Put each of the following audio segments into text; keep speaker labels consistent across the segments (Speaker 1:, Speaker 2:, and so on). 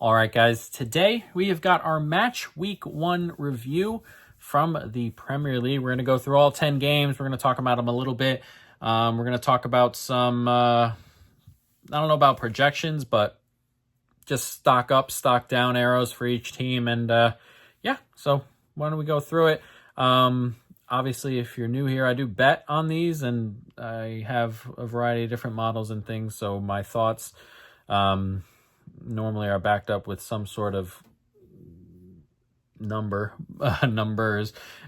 Speaker 1: All right, guys, today we have got our Match Week 1 review from the Premier League. We're going to go through all 10 games. We're going to talk about them a little bit. We're going to talk about some, I don't know about projections, but just stock up, stock down arrows for each team. And so why don't we go through it? Obviously, if you're new here, I do bet on these, and I have a variety of different models and things. So my thoughts normally are backed up with some sort of numbers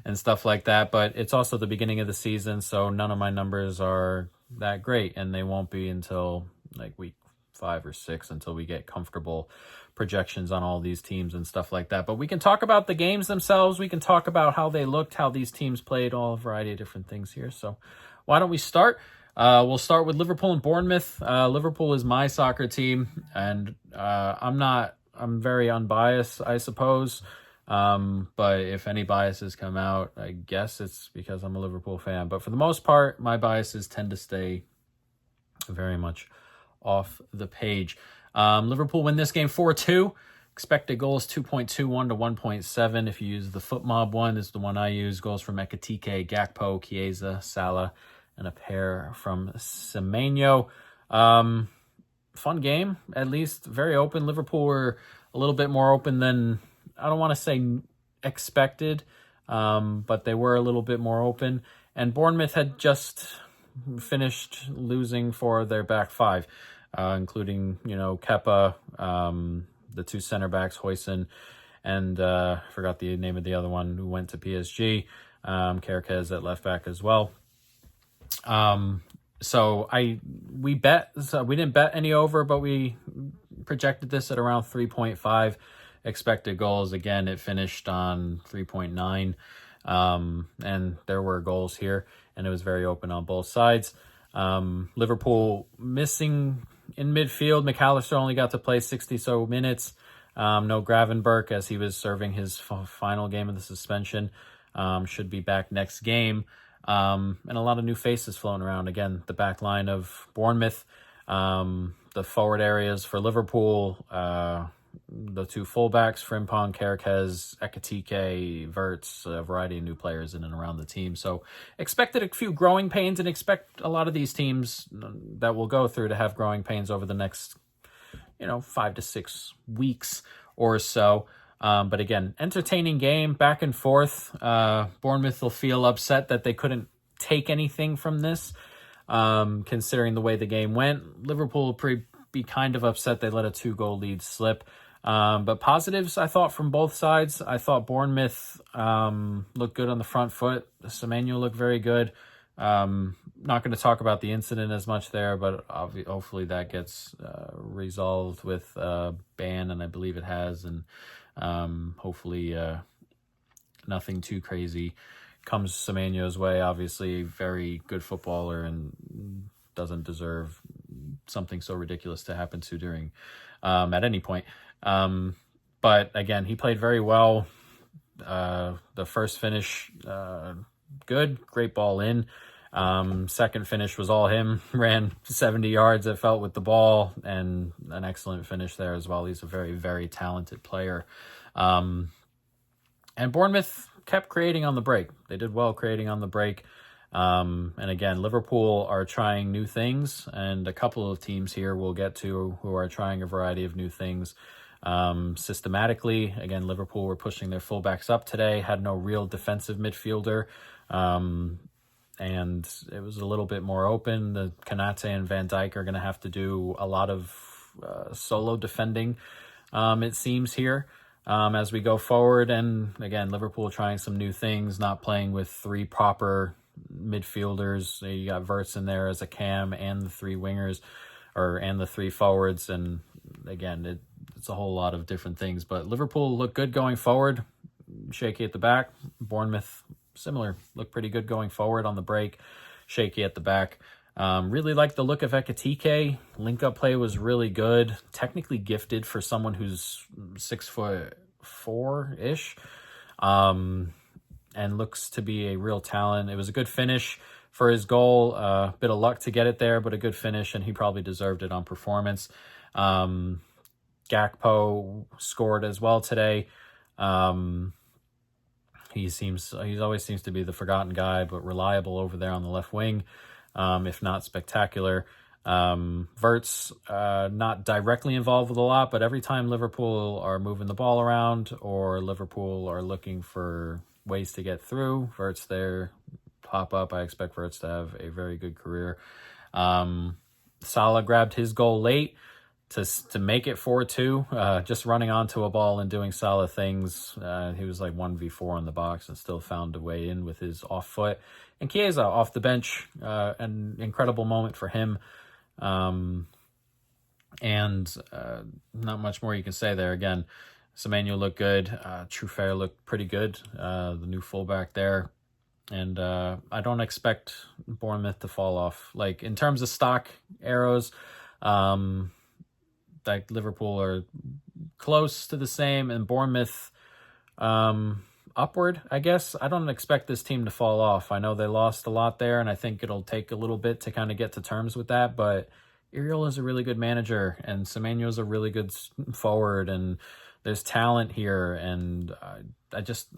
Speaker 1: and stuff like that. But it's also the beginning of the season, so none of my numbers are that great, and they won't be until like week 5 or 6 until we get comfortable projections on all these teams and stuff like that. But we can talk about the games themselves. We can talk about how they looked, how these teams played, all a variety of different things here. So why don't we start? We'll start with Liverpool and Bournemouth. Liverpool is my soccer team, and I'm very unbiased, I suppose. But if any biases come out, I guess it's because I'm a Liverpool fan. But for the most part, my biases tend to stay very much off the page. Liverpool win this game 4-2. Expected goals 2.21 to 1.7. If you use the FootMob one, this is the one I use. Goals from Ekitike, Gakpo, Chiesa, Salah, and a pair from Semenyo. Fun game, at least. Very open. Liverpool were a little bit more open than, I don't want to say expected, but they were a little bit more open. And Bournemouth had just finished losing for their back five, including, Kepa, the two center backs, Hoyson, and I forgot the name of the other one who went to PSG, Kerkez at left back as well. So we didn't bet any over, but we projected this at around 3.5 expected goals. Again, it finished on 3.9, and there were goals here, and it was very open on both sides. Liverpool missing in midfield. McAllister only got to play 60 so minutes. No Gravenberch, as he was serving his final game of the suspension. Should be back next game. And a lot of new faces floating around. Again, the back line of Bournemouth, the forward areas for Liverpool, the two fullbacks, Frimpong, Kerkez, Ekitike, Verts, a variety of new players in and around the team. So expected a few growing pains, and expect a lot of these teams that we'll go through to have growing pains over the next, 5 to 6 weeks or so. But again, entertaining game, back and forth. Bournemouth will feel upset that they couldn't take anything from this, considering the way the game went. Liverpool will be kind of upset they let a 2-goal lead slip. But positives, I thought, from both sides. I thought Bournemouth looked good on the front foot. Semenyo looked very good. Not going to talk about the incident as much there, but hopefully that gets resolved with ban, and I believe it has. And hopefully nothing too crazy comes Semenyo's way. Obviously, very good footballer and doesn't deserve something so ridiculous to happen to during at any point. But again, he played very well. The first finish, good, great ball in. Second finish was all him. Ran 70 yards, it felt, with the ball, and an excellent finish there as well. He's a very, very talented player. And Bournemouth kept creating on the break. They did well creating on the break. And again, Liverpool are trying new things, and a couple of teams here we'll get to who are trying a variety of new things systematically. Again, Liverpool were pushing their fullbacks up today, had no real defensive midfielder, and it was a little bit more open. The Konate and Van Dijk are going to have to do a lot of solo defending, it seems, here. As we go forward. And again, Liverpool trying some new things, not playing with 3 proper midfielders. You got Verts in there as a cam, and the 3 wingers, and the 3 forwards. And again, it's a whole lot of different things. But Liverpool look good going forward, shaky at the back. Bournemouth, similar, look pretty good going forward on the break, shaky at the back. Really like the look of Ekitike. Link-up play was really good. Technically gifted for someone who's 6'4"-ish. And looks to be a real talent. It was a good finish for his goal. A bit of luck to get it there, but a good finish, and he probably deserved it on performance. Gakpo scored as well today. He always seems to be the forgotten guy, but reliable over there on the left wing, if not spectacular. Vert's not directly involved with a lot, but every time Liverpool are moving the ball around or Liverpool are looking for ways to get through, Vert's there, pop up. I expect Vert's to have a very good career. Salah grabbed his goal late to make it 4-2, just running onto a ball and doing Salah things. He was like 1v4 in the box and still found a way in with his off foot. And Chiesa off the bench, an incredible moment for him. And not much more you can say there. Again, Semenyo looked good. Truffert looked pretty good, the new fullback there. And I don't expect Bournemouth to fall off. Like, in terms of stock arrows, like Liverpool are close to the same, and Bournemouth upward, I guess. I don't expect this team to fall off. I know they lost a lot there, and I think it'll take a little bit to kind of get to terms with that, but Iriol is a really good manager, and Semenyo is a really good forward, and there's talent here, and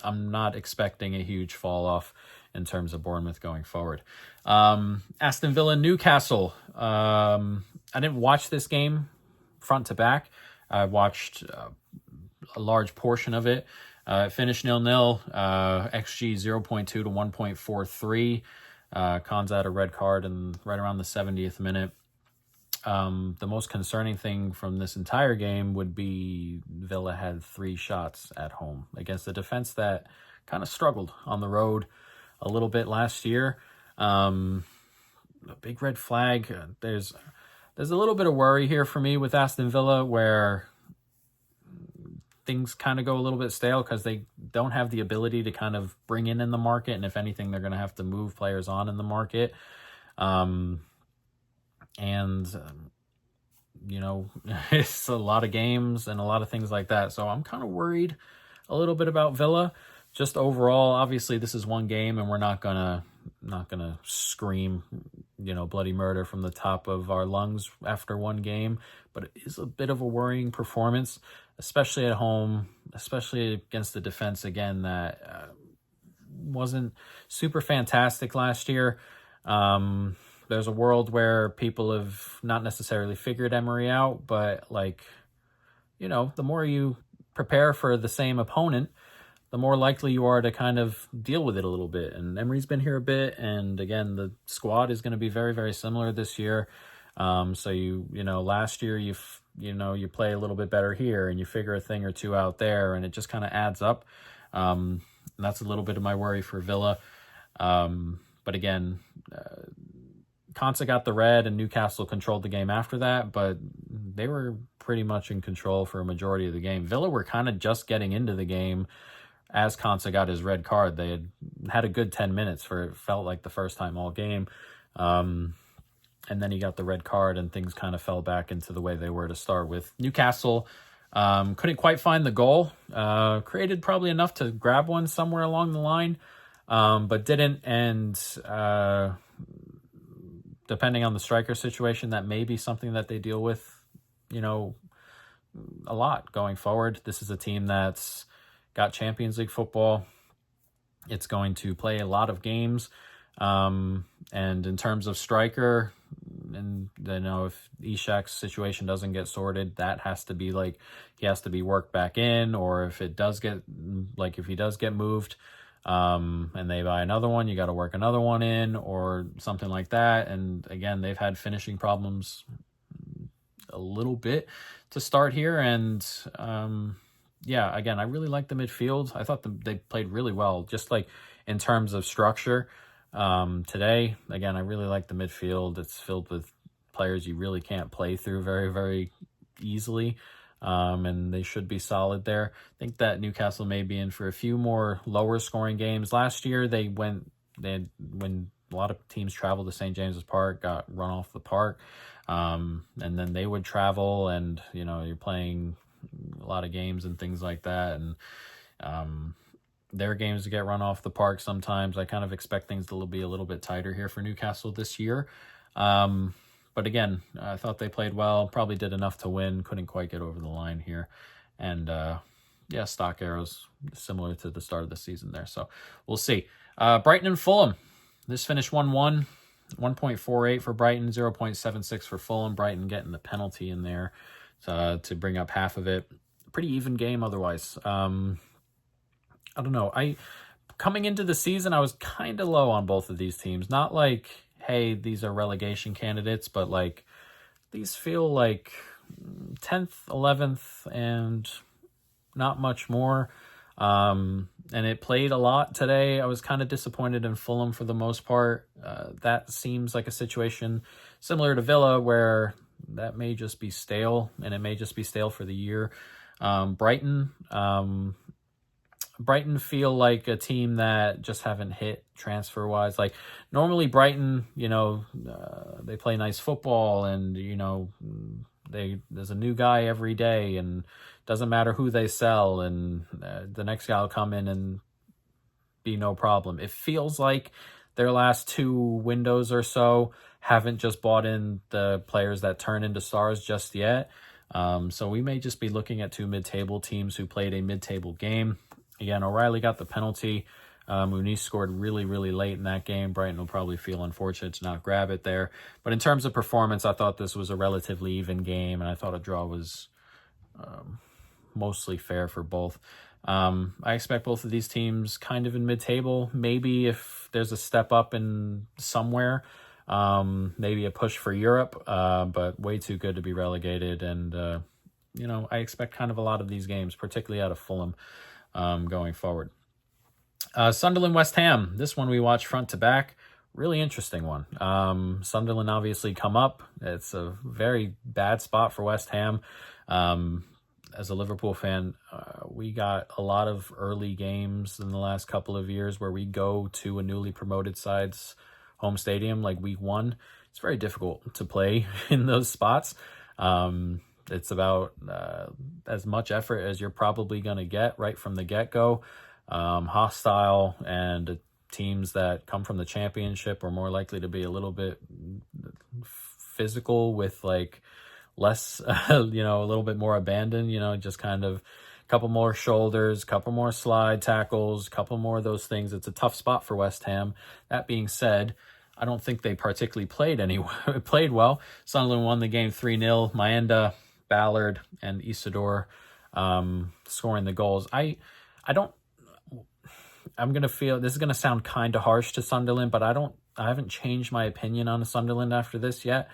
Speaker 1: I'm not expecting a huge fall off in terms of Bournemouth going forward. Aston Villa, Newcastle. I didn't watch this game front to back. I watched a large portion of it. It finished 0-0, XG 0.2 to 1.43. Konsa had a red card and right around the 70th minute. The most concerning thing from this entire game would be Villa had 3 shots at home against a defense that kind of struggled on the road a little bit last year. A big red flag. There's a little bit of worry here for me with Aston Villa where things kind of go a little bit stale because they don't have the ability to kind of bring in the market. And if anything, they're going to have to move players on in the market. It's a lot of games and a lot of things like that. So I'm kind of worried a little bit about Villa. Just overall, obviously this is one game and we're not gonna scream, bloody murder from the top of our lungs after one game, but it is a bit of a worrying performance, especially at home, especially against the defense again that wasn't super fantastic last year. There's a world where people have not necessarily figured Emery out, but the more you prepare for the same opponent, the more likely you are to kind of deal with it a little bit. And Emery's been here a bit, and again, the squad is going to be very, very similar this year. So last year you play a little bit better here, and you figure a thing or two out there, and it just kind of adds up. And that's a little bit of my worry for Villa. But again, Konsa got the red, and Newcastle controlled the game after that, but they were pretty much in control for a majority of the game. Villa were kind of just getting into the game as Konsa got his red card. They had a good 10 minutes for it felt like the first time all game. And then he got the red card and things kind of fell back into the way they were to start with. Newcastle couldn't quite find the goal. Created probably enough to grab one somewhere along the line, but didn't. And depending on the striker situation, that may be something that they deal with, a lot going forward. This is a team that's got Champions League football. It's going to play a lot of games. And in terms of striker, and if Ishak's situation doesn't get sorted, that has to be he has to be worked back in, or if it does get if he does get moved, and they buy another one, you got to work another one in or something like that. And again, they've had finishing problems a little bit to start here. And again, I really like the midfield. I thought they played really well, just in terms of structure. Today, again, I really like the midfield. It's filled with players you really can't play through very, very easily. And they should be solid there. I think that Newcastle may be in for a few more lower scoring games. Last year, when a lot of teams traveled to St. James's Park, got run off the park. And then they would travel, and you're playing a lot of games and things like that, and their games get run off the park sometimes. I kind of expect things to be a little bit tighter here for Newcastle this year. But again, I thought they played well, probably did enough to win, couldn't quite get over the line here. And yeah, stock arrows similar to the start of the season there. So we'll see. Brighton and Fulham. This finished 1-1. 1.48 for Brighton, 0.76 for Fulham. Brighton getting the penalty in there to bring up half of it. Pretty even game otherwise. I don't know. Coming into the season, I was kind of low on both of these teams. Not like, hey, these are relegation candidates, but like these feel like 10th, 11th, and not much more. And it played a lot today. I was kind of disappointed in Fulham for the most part. That seems like a situation similar to Villa where that may just be stale, and it may just be stale for the year. Brighton feel like a team that just haven't hit transfer-wise. Like, normally Brighton, they play nice football, and, there's a new guy every day, and doesn't matter who they sell, and the next guy will come in and be no problem. It feels like their last 2 windows or so haven't just bought in the players that turn into stars just yet. So we may just be looking at 2 mid-table teams who played a mid-table game. Again, O'Reilly got the penalty. Muniz scored really, really late in that game. Brighton will probably feel unfortunate to not grab it there. But in terms of performance, I thought this was a relatively even game, and I thought a draw was mostly fair for both. I expect both of these teams kind of in mid-table. Maybe if there's a step up in somewhere, maybe a push for Europe, but way too good to be relegated. And, I expect kind of a lot of these games, particularly out of Fulham, going forward. Sunderland, West Ham. This one we watched front to back. Really interesting one. Sunderland obviously come up. It's a very bad spot for West Ham. As a Liverpool fan, we got a lot of early games in the last couple of years where we go to a newly promoted side's home stadium, like week 1. It's very difficult to play in those spots. It's about as much effort as you're probably going to get right from the get-go. Hostile, and teams that come from the Championship are more likely to be a little bit physical with like less, a little bit more abandon, just kind of a couple more shoulders, couple more slide tackles, couple more of those things. It's a tough spot for West Ham. That being said, I don't think they particularly played well. Sunderland won the game 3-0. Maenda, Ballard, and Isidore scoring the goals. I'm going to feel, this is going to sound kind of harsh to Sunderland, but I haven't changed my opinion on Sunderland after this yet.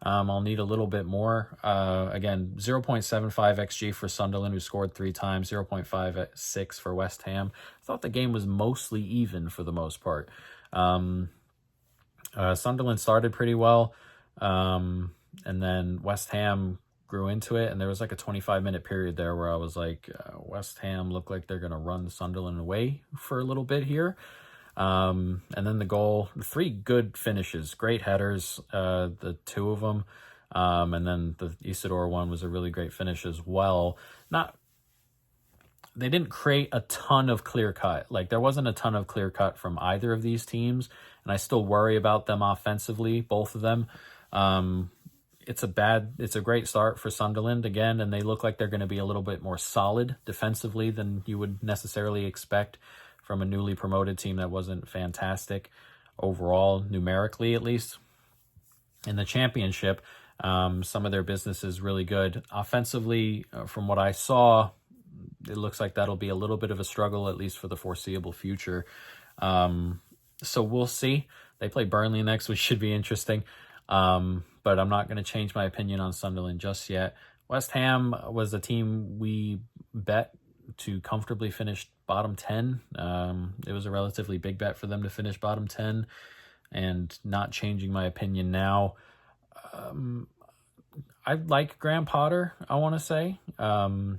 Speaker 1: I'll need a little bit more. Again, 0.75 XG for Sunderland, who scored 3 times, 0.56 for West Ham. I thought the game was mostly even for the most part. Sunderland started pretty well, and then West Ham grew into it, and there was like a 25-minute period there where I was like, West Ham look like they're going to run Sunderland away for a little bit here. And then the goal, 3 good finishes, great headers, the 2 of them. And then the Isidore one was a really great finish as well. They didn't create a ton of clear cut. Like, there wasn't a ton of clear cut from either of these teams, and I still worry about them offensively, both of them. It's a great start for Sunderland again, and they look like they're going to be a little bit more solid defensively than you would necessarily expect from a newly promoted team that wasn't fantastic overall, numerically at least. In the Championship, some of their business is really good. Offensively, from what I saw, it looks like that'll be a little bit of a struggle, at least for the foreseeable future. So we'll see. They play Burnley next, which should be interesting. But I'm not going to change my opinion on Sunderland just yet. West Ham was a team we bet to comfortably finish bottom 10. It was a relatively big bet for them to finish bottom 10, and not changing my opinion now. I like Graham Potter, I want to say. I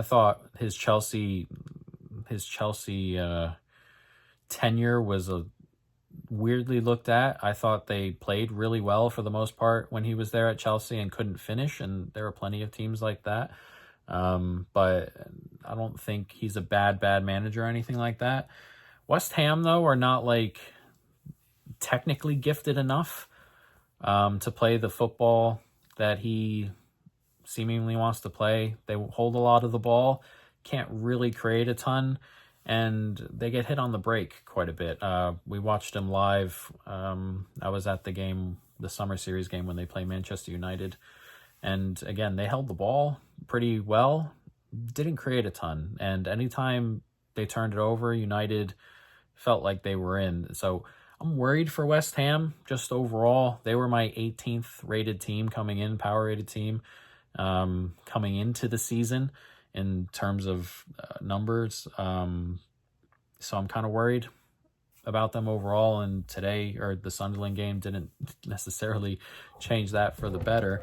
Speaker 1: thought his Chelsea tenure was a weirdly looked at. I thought they played really well for the most part when he was there at Chelsea and couldn't finish, and there are plenty of teams like that. But I don't think he's a bad manager or anything like that. West Ham, though, are not like technically gifted enough. to play the football that he seemingly wants to play. They hold a lot of the ball, can't really create a ton, and they get hit on the break quite a bit. We watched him live. I was at the game, the summer series game when they play Manchester United. And again, they held the ball pretty well, didn't create a ton. And anytime they turned it over, United felt like they were in. So I'm worried for West Ham just overall. They were my 18th rated team coming in, power rated team coming into the season in terms of numbers. So I'm kind of worried about them overall. And today, or the Sunderland game, didn't necessarily change that for the better.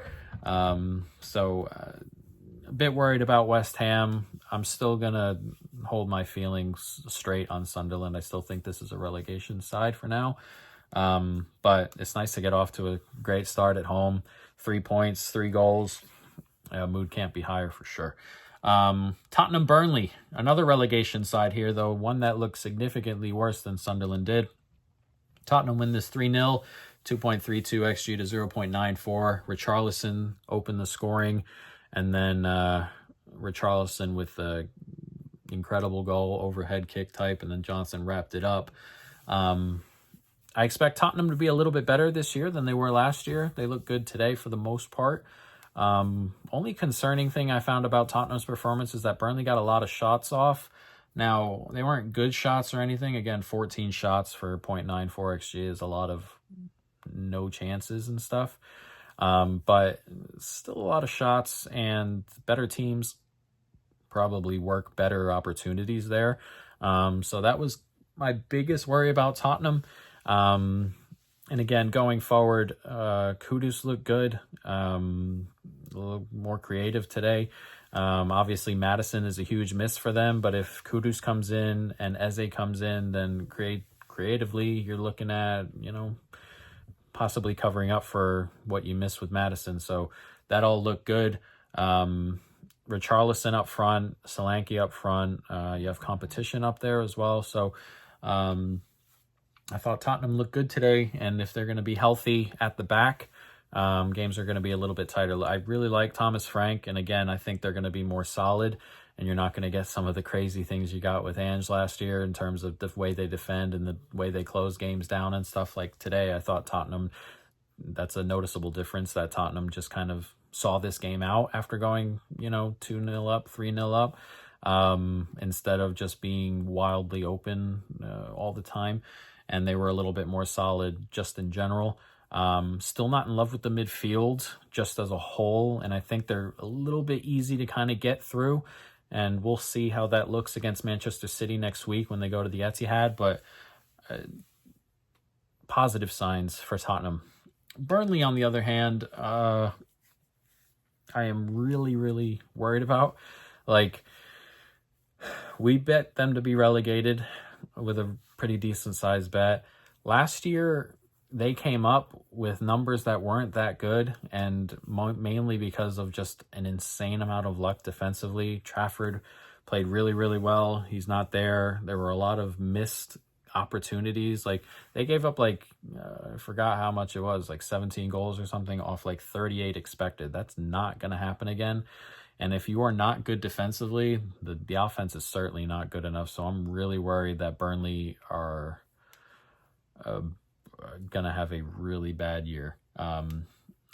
Speaker 1: So a bit worried about West Ham. I'm still going to hold my feelings straight on Sunderland. I still think this is a relegation side for now. But it's nice to get off to a great start at home. 3 points, 3 goals. Mood can't be higher for sure. Tottenham Burnley, another relegation side here, though, one that looks significantly worse than Sunderland did. Tottenham win this 3-0, 2.32 XG to 0.94. Richarlison opened the scoring, and then Richarlison with the incredible goal, overhead kick type, and then Johnson wrapped it up. I expect Tottenham to be a little bit better this year than they were last year. They look good today for the most part. Only concerning thing I found about Tottenham's performance is that Burnley got a lot of shots off. Now, they weren't good shots or anything. Again, 14 shots for 0.94 XG is a lot of no chances and stuff. But still a lot of shots, and better teams probably work better opportunities there. So that was my biggest worry about Tottenham. And again, going forward, Kudus looked good, a little more creative today. Obviously, Maddison is a huge miss for them, but if Kudus comes in and Eze comes in, then creatively, you're looking at, possibly covering up for what you missed with Maddison. So that all looked good. Richarlison up front, Solanke up front. You have competition up there as well. So, I thought Tottenham looked good today, and if they're going to be healthy at the back, games are going to be a little bit tighter. I really like Thomas Frank, and again, I think they're going to be more solid, and you're not going to get some of the crazy things you got with Ange last year in terms of the way they defend and the way they close games down and stuff. Like today, I thought Tottenham, that's a noticeable difference, that Tottenham just kind of saw this game out after going, 2-0 up, 3-0 up, instead of just being wildly open all the time. And they were a little bit more solid just in general. Still not in love with the midfield just as a whole, and I think they're a little bit easy to kind of get through, and we'll see how that looks against Manchester City next week when they go to the Etihad, but positive signs for Tottenham. Burnley, on the other hand, I am really, really worried about. We bet them to be relegated with a pretty decent sized bet. Last year, they came up with numbers that weren't that good, and mainly because of just an insane amount of luck defensively. Trafford played really, really well. He's not there. There were a lot of missed opportunities. They gave up I forgot how much it was, 17 goals or something off 38 expected. That's not going to happen again. And if you are not good defensively, the offense is certainly not good enough. So I'm really worried that Burnley are going to have a really bad year. And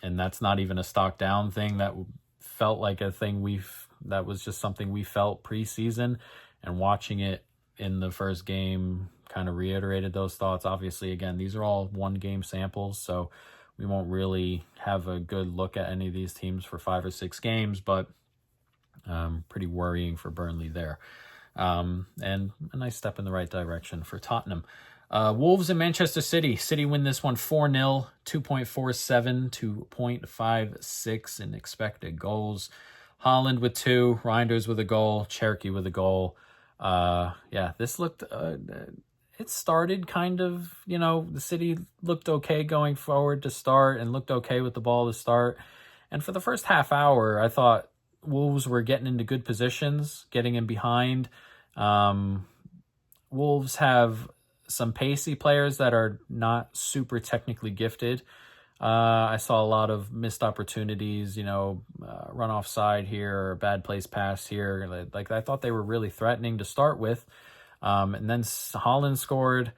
Speaker 1: that's not even a stock down thing. That felt like a thing that was just something we felt preseason. And watching it in the first game kind of reiterated those thoughts. Obviously, again, these are all one-game samples, so we won't really have a good look at any of these teams for 5 or 6 games, but pretty worrying for Burnley there. And a nice step in the right direction for Tottenham. Wolves and Manchester City. City win this one 4-0, 2.47 to 0.56 in expected goals. Haaland with 2, Reinders with a goal, Cherky with a goal. This looked... it started kind of, the City looked okay going forward to start and looked okay with the ball to start. And for the first half hour, I thought Wolves were getting into good positions, getting in behind. Wolves have some pacey players that are not super technically gifted. I saw a lot of missed opportunities, run offside here, or bad place pass here. Like I thought they were really threatening to start with. And then Holland scored,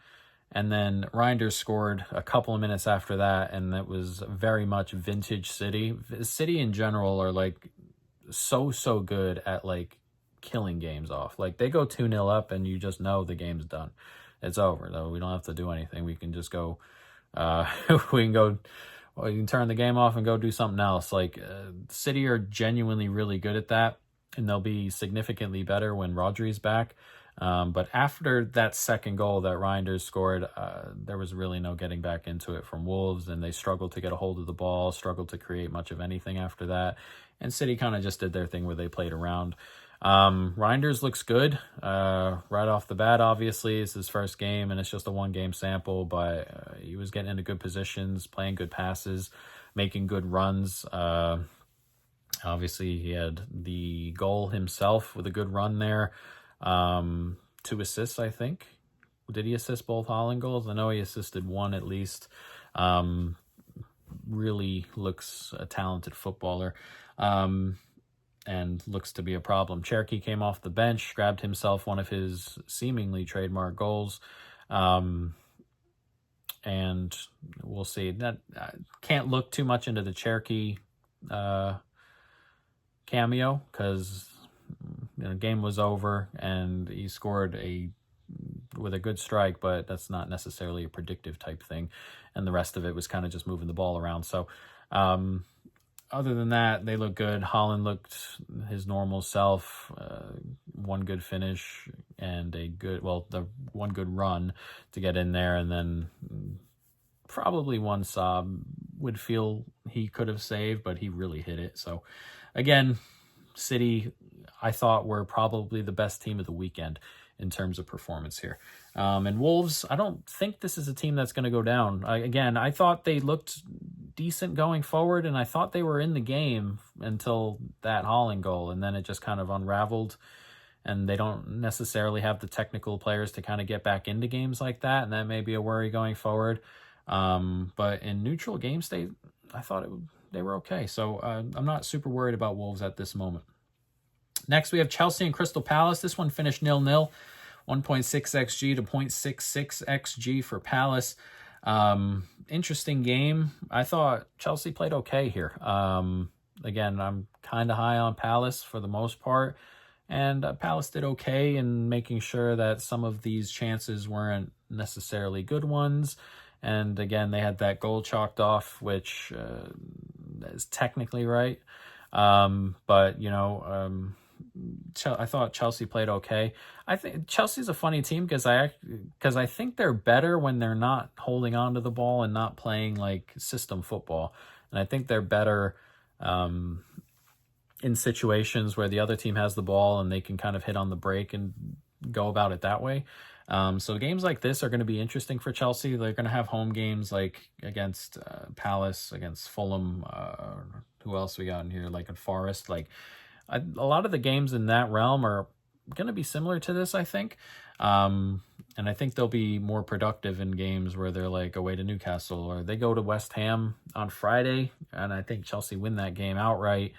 Speaker 1: and then Reinders scored a couple of minutes after that, and that was very much vintage City. City in general are like so good at like killing games off. Like they go 2-0 up and you just know the game's done. It's over though. We don't have to do anything. We can just go we can go you can turn the game off and go do something else. Like City are genuinely really good at that, and they'll be significantly better when Rodri's back. But after that second goal that Reinders scored, there was really no getting back into it from Wolves, and they struggled to get a hold of the ball, struggled to create much of anything after that. And City kind of just did their thing where they played around. Reinders looks good right off the bat. Obviously, it's his first game, and it's just a one-game sample, but he was getting into good positions, playing good passes, making good runs. Obviously, he had the goal himself with a good run there. 2 assists, I think. Did he assist both Holland goals? I know he assisted one at least. Really looks a talented footballer. And looks to be a problem. Cherky came off the bench, grabbed himself one of his seemingly trademark goals. And we'll see. That can't look too much into the Cherky cameo, because the game was over and he scored with a good strike, but that's not necessarily a predictive type thing. And the rest of it was kind of just moving the ball around. So, other than that, they look good. Holland looked his normal self. One good finish and the one good run to get in there, and then probably one Saab would feel he could have saved, but he really hit it. So, again, City, I thought, were probably the best team of the weekend in terms of performance here. And Wolves, I don't think this is a team that's going to go down. I thought they looked decent going forward, and I thought they were in the game until that Holland goal, and then it just kind of unraveled, and they don't necessarily have the technical players to kind of get back into games like that, and that may be a worry going forward. But in neutral game state, I thought they were okay. So I'm not super worried about Wolves at this moment. Next, we have Chelsea and Crystal Palace. This one finished 0-0, 1.6 XG to 0.66 XG for Palace. Interesting game. I thought Chelsea played okay here. Again, I'm kind of high on Palace for the most part, and Palace did okay in making sure that some of these chances weren't necessarily good ones. And again, they had that goal chalked off, which is technically right. But I thought Chelsea played okay. I think Chelsea's a funny team because I think they're better when they're not holding on to the ball and not playing like system football. And I think they're better in situations where the other team has the ball and they can kind of hit on the break and go about it that way. So games like this are going to be interesting for Chelsea. They're going to have home games like against Palace, against Fulham. Who else we got in here? Like at Forest. A lot of the games in that realm are going to be similar to this, I think. And I think they'll be more productive in games where they're like away to Newcastle, or they go to West Ham on Friday, and I think Chelsea win that game outright.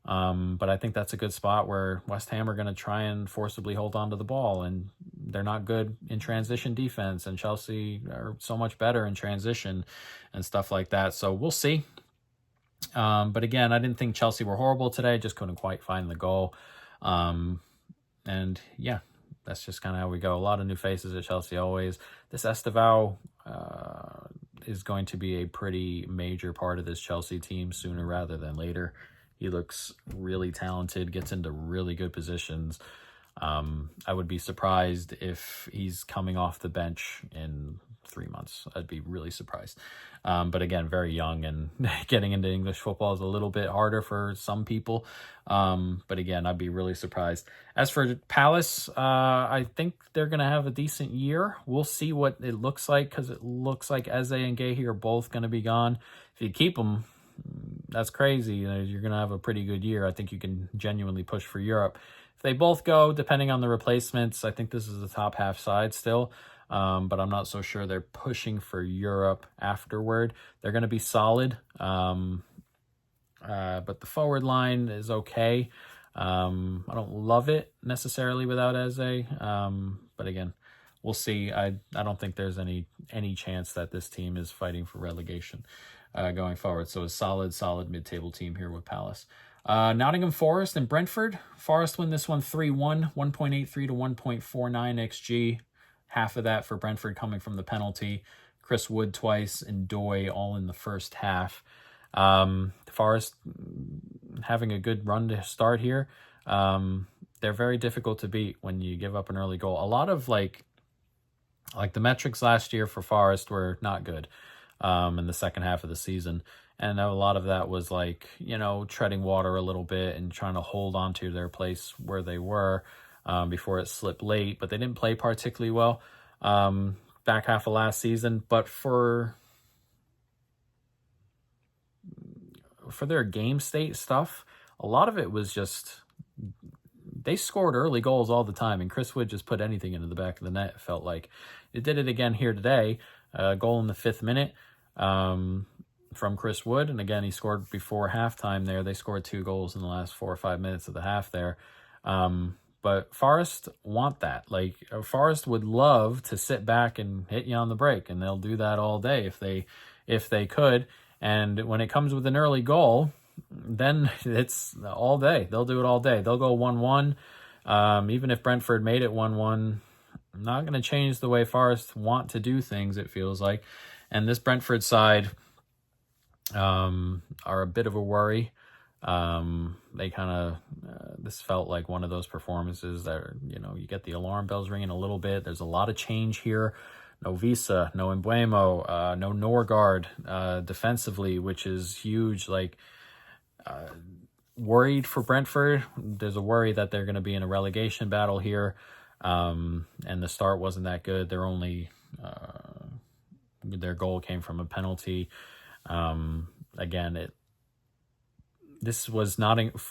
Speaker 1: But I think that's a good spot where West Ham are going to try and forcibly hold on to the ball, and they're not good in transition defense, and Chelsea are so much better in transition and stuff like that. So we'll see. But again, I didn't think Chelsea were horrible today. Just couldn't quite find the goal. And yeah, that's just kind of how we go. A lot of new faces at Chelsea always. This Estevao is going to be a pretty major part of this Chelsea team sooner rather than later. He looks really talented, gets into really good positions. I would be surprised if he's coming off the bench in 3 months. I'd be really surprised. But again, very young, and getting into English football is a little bit harder for some people. But again, I'd be really surprised. As for Palace, I think they're going to have a decent year. We'll see what it looks like, because it looks like Eze and Guehi are both going to be gone. If you keep them, that's crazy. You're going to have a pretty good year. I think you can genuinely push for Europe. If they both go, depending on the replacements, I think this is the top half side still. but I'm not so sure they're pushing for Europe afterward. They're going to be solid, but the forward line is okay. I don't love it necessarily without Eze, but again, we'll see. I don't think there's any chance that this team is fighting for relegation going forward. So a solid mid-table team here with Palace. Nottingham Forest and Brentford. Forest win this one 3-1, 1.83 to 1.49 XG. Half of that for Brentford coming from the penalty. Chris Wood twice and Doy all in the first half. Forest having a good run to start here. They're very difficult to beat when you give up an early goal. A lot of like the metrics last year for Forest were not good in the second half of the season. And a lot of that was like, treading water a little bit and trying to hold on to their place where they were before it slipped late. But they didn't play particularly well back half of last season. But for their game state stuff, a lot of it was just they scored early goals all the time, and Chris Wood just put anything into the back of the net, it felt like. It did it again here today. Goal in the 5th minute from Chris Wood, and again, he scored before halftime there. They scored 2 goals in the last 4 or 5 minutes of the half there. But Forest want that. Like, Forest would love to sit back and hit you on the break, and they'll do that all day if they could. And when it comes with an early goal, then it's all day. They'll do it all day. They'll go 1-1. Even if Brentford made it 1-1, not going to change the way Forest want to do things, it feels like. And this Brentford side are a bit of a worry. They kind of, this felt like one of those performances that, you get the alarm bells ringing a little bit. There's a lot of change here. No Visa, no Embuemo, no Norgard defensively, which is huge. Like, worried for Brentford. There's a worry that they're going to be in a relegation battle here. And the start wasn't that good. Their goal came from a penalty. Again, this was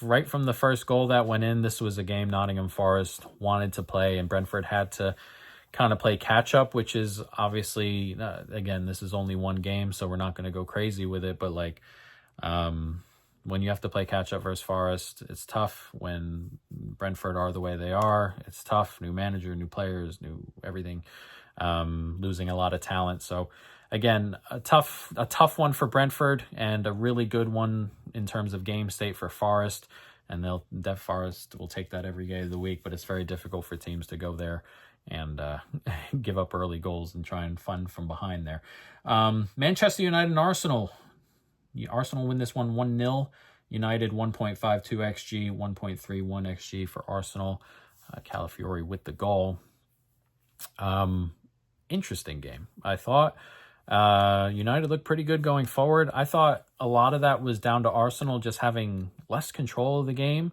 Speaker 1: right from the first goal that went in. This was a game Nottingham Forest wanted to play, and Brentford had to kind of play catch up, which is obviously, again, this is only one game, so we're not going to go crazy with it. But like, when you have to play catch up versus Forest, it's tough. When Brentford are the way they are, it's tough. New manager, new players, new everything, losing a lot of talent. So again, a tough one for Brentford, and a really good one in terms of game state for Forest. And Forest will take that every day of the week, but it's very difficult for teams to go there and give up early goals and try and fund from behind there. Manchester United and Arsenal. Arsenal win this one 1-0. United 1.52 XG, 1.31 XG for Arsenal. Calafiori with the goal. Interesting game. I thought United looked pretty good going forward. I thought a lot of that was down to Arsenal just having less control of the game.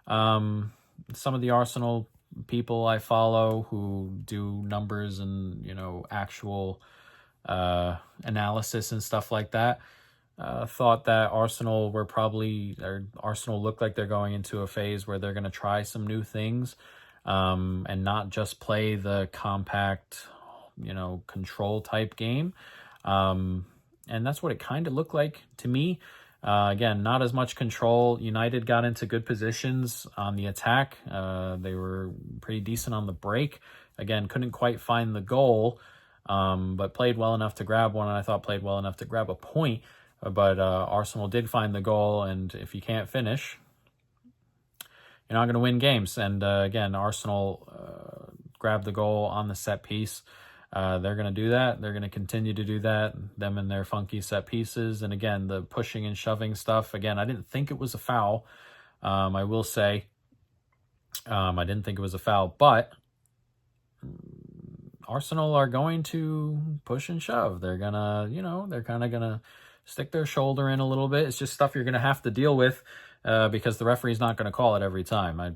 Speaker 1: Some of the Arsenal people I follow who do numbers and, actual analysis and stuff like that, thought that Arsenal looked like they're going into a phase where they're going to try some new things, and not just play the compact, control type game. And that's what it kind of looked like to me. Again, not as much control. United got into good positions on the attack. They were pretty decent on the break. Again, couldn't quite find the goal, but played well enough to grab one, and I thought played well enough to grab a point. But Arsenal did find the goal, and if you can't finish, you're not going to win games. And again, Arsenal grabbed the goal on the set piece. They're going to do that. They're going to continue to do that, them and their funky set pieces. And again, the pushing and shoving stuff. Again, I didn't think it was a foul. I will say I didn't think it was a foul, but Arsenal are going to push and shove. They're going to, they're kind of going to stick their shoulder in a little bit. It's just stuff you're going to have to deal with because the referee's not going to call it every time. I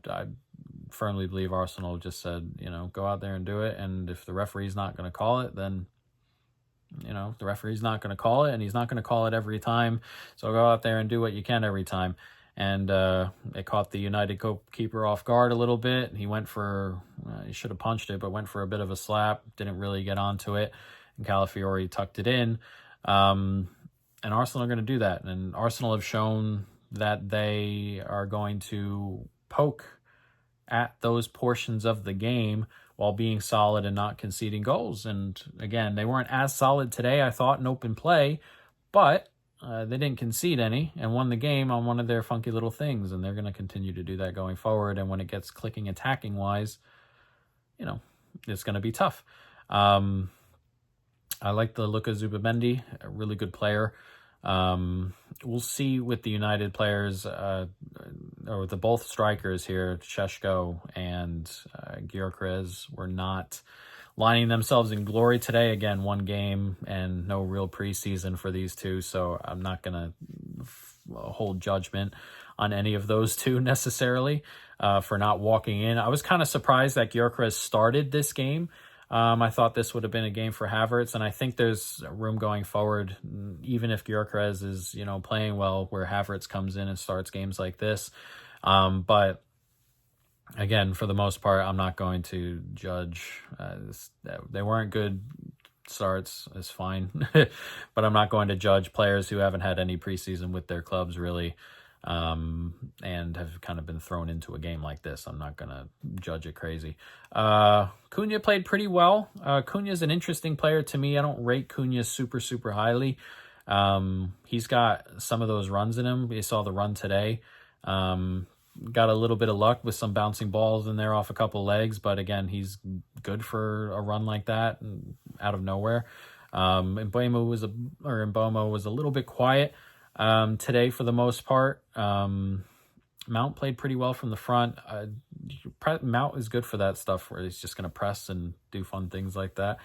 Speaker 1: firmly believe Arsenal just said, go out there and do it. And if the referee's not going to call it, then, the referee's not going to call it, and he's not going to call it every time. So go out there and do what you can every time. And it caught the United keeper off guard a little bit. He went for He should have punched it, but went for a bit of a slap. Didn't really get onto it. And Calafiori tucked it in. And Arsenal are going to do that. And Arsenal have shown that they are going to poke at those portions of the game while being solid and not conceding goals. And again, they weren't as solid today, I thought, in open play, but they didn't concede any and won the game on one of their funky little things. And they're going to continue to do that going forward. And when it gets clicking attacking wise, it's going to be tough. I like the look of Zubimendi, a really good player. We'll see with the United players, or the both strikers here, Šeško and Gyökeres, were not lining themselves in glory today. Again, one game and no real preseason for these two, so I'm not going to hold judgment on any of those two necessarily for not walking in. I was kind of surprised that Gyökeres started this game. I thought this would have been a game for Havertz, and I think there's room going forward, even if Gyökeres is, playing well, where Havertz comes in and starts games like this. But again, for the most part, I'm not going to judge. They weren't good starts. It's fine, but I'm not going to judge players who haven't had any preseason with their clubs really. And have kind of been thrown into a game like this. I'm not going to judge it crazy. Cunha played pretty well. Cunha is an interesting player to me. I don't rate Cunha super, super highly. He's got some of those runs in him. You saw the run today. Got a little bit of luck with some bouncing balls in there off a couple legs, but again, he's good for a run like that out of nowhere. Mbeumo was a little bit quiet today for the most part. Mount played pretty well from the front. Mount is good for that stuff where he's just going to press and do fun things like that,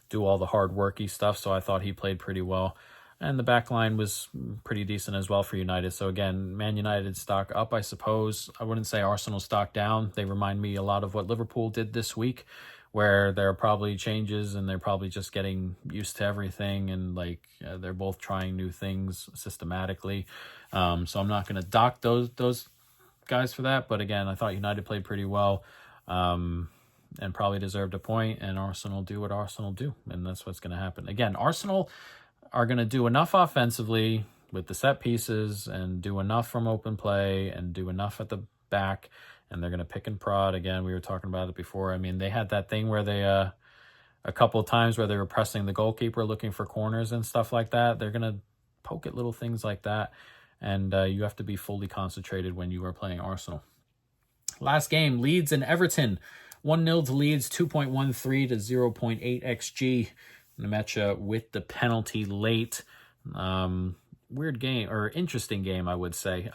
Speaker 1: do all the hard worky stuff. So I thought he played pretty well. And the back line was pretty decent as well for United. So again, Man United stock up, I suppose. I wouldn't say Arsenal stock down. They remind me a lot of what Liverpool did this week, where there are probably changes and they're probably just getting used to everything, and they're both trying new things systematically. So I'm not going to dock those guys for that. But again, I thought United played pretty well and probably deserved a point, and Arsenal do what Arsenal do, and that's what's going to happen. Again, Arsenal are going to do enough offensively with the set pieces and do enough from open play and do enough at the back, and they're going to pick and prod. Again, we were talking about it before. I mean, they had that thing where they a couple of times where they were pressing the goalkeeper looking for corners and stuff like that. They're going to poke at little things like that, and you have to be fully concentrated when you are playing Arsenal. Last game, Leeds and Everton. 1-0 to Leeds, 2.13 to 0.8 XG. Nemecha with the penalty late. Weird game, or interesting game, I would say.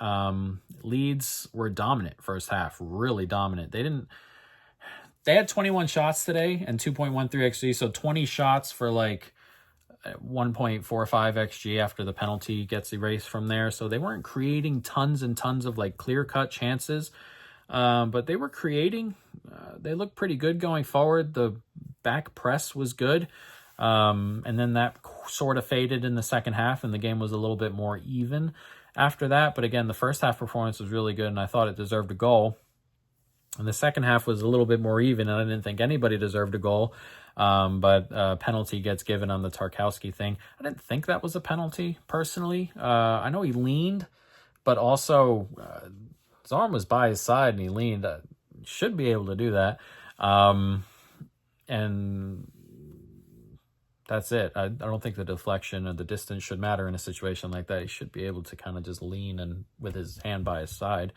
Speaker 1: Leeds were dominant first half, really dominant. They had 21 shots today and 2.13 XG, so 20 shots for 1.45 XG after the penalty gets erased from there. So they weren't creating tons and tons of clear-cut chances, but they were creating. They looked pretty good going forward. The back press was good. And then that sort of faded in the second half, and the game was a little bit more even after that. But again, the first half performance was really good, and I thought it deserved a goal. And the second half was a little bit more even, and I didn't think anybody deserved a goal. But penalty gets given on the Tarkowski thing. I didn't think that was a penalty, personally. I know he leaned, but also his arm was by his side, and he leaned. Should be able to do that. And that's it. I don't think the deflection or the distance should matter in a situation like that. He should be able to kind of just lean and with his hand by his side.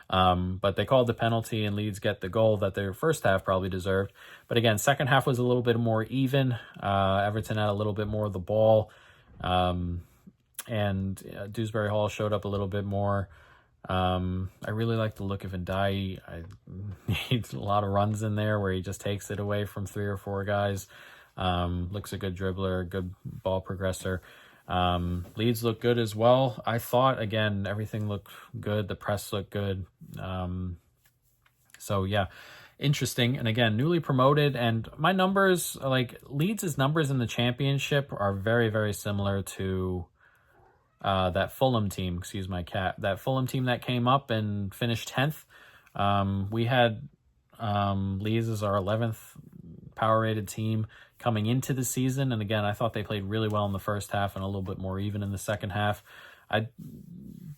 Speaker 1: But they called the penalty, and Leeds get the goal that their first half probably deserved. But again, second half was a little bit more even. Everton had a little bit more of the ball. And Dewsbury Hall showed up a little bit more. I really like the look of Ndiaye. Needs a lot of runs in there where he just takes it away from 3 or 4 guys. Looks a good dribbler, good ball progressor. Leeds looked good as well. I thought, again, everything looked good. The press looked good. So yeah, interesting. And again, newly promoted, and my numbers, Leeds' numbers in the championship are very, very similar to that Fulham team, that Fulham team that came up and finished 10th. We had Leeds is our 11th power rated team coming into the season. And again, I thought they played really well in the first half and a little bit more even in the second half. I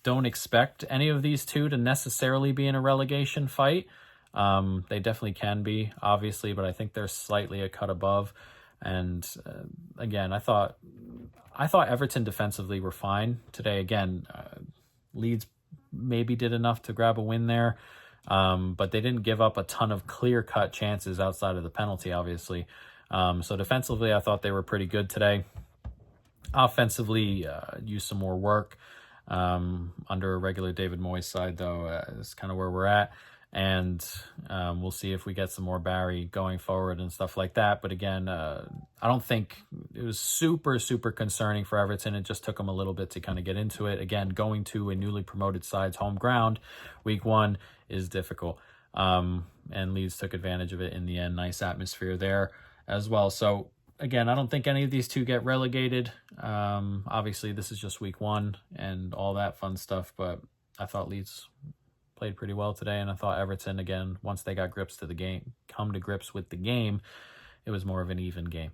Speaker 1: don't expect any of these two to necessarily be in a relegation fight. They definitely can be, obviously, but I think they're slightly a cut above. And again, I thought Everton defensively were fine today. Again, Leeds maybe did enough to grab a win there, but they didn't give up a ton of clear-cut chances outside of the penalty, obviously. So defensively, I thought they were pretty good today. Offensively, used some more work under a regular David Moyes side, though, is kind of where we're at. And we'll see if we get some more Barry going forward and stuff like that. But again, I don't think it was super concerning for Everton. It just took them a little bit to kind of get into it. Again, going to a newly promoted side's home ground week 1 is difficult. And Leeds took advantage of it in the end. Nice atmosphere there as well. So again, I don't think any of these two get relegated. Obviously, this is just week 1 and all that fun stuff. But I thought Leeds played pretty well today, and I thought Everton, again, once they got grips with the game, it was more of an even game.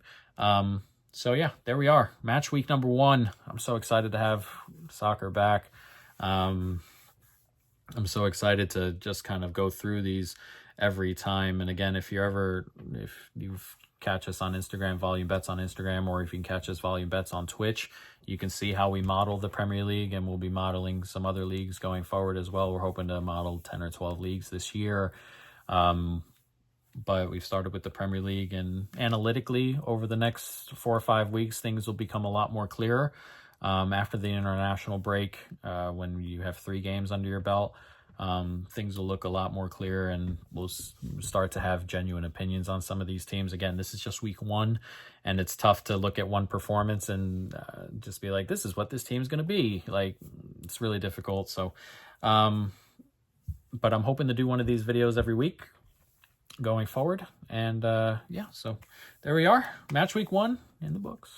Speaker 1: So yeah, there we are. Match week number 1. I'm so excited to have soccer back. I'm so excited to just kind of go through these every time. And again, if you've catch us on Instagram, Volume Bets on Instagram, or if you can catch us Volume Bets on Twitch, you can see how we model the Premier League, and we'll be modeling some other leagues going forward as well. We're hoping to model 10 or 12 leagues this year. But we've started with the Premier League, and analytically over the next 4 or 5 weeks, things will become a lot more clearer. After the international break, when you have 3 games under your belt, things will look a lot more clear, and we'll start to have genuine opinions on some of these teams. Again, this is just week 1, and it's tough to look at one performance and just be like, this is what this team's going to be. Like, it's really difficult. So, but I'm hoping to do one of these videos every week going forward. And yeah, so there we are. Match week 1 in the books.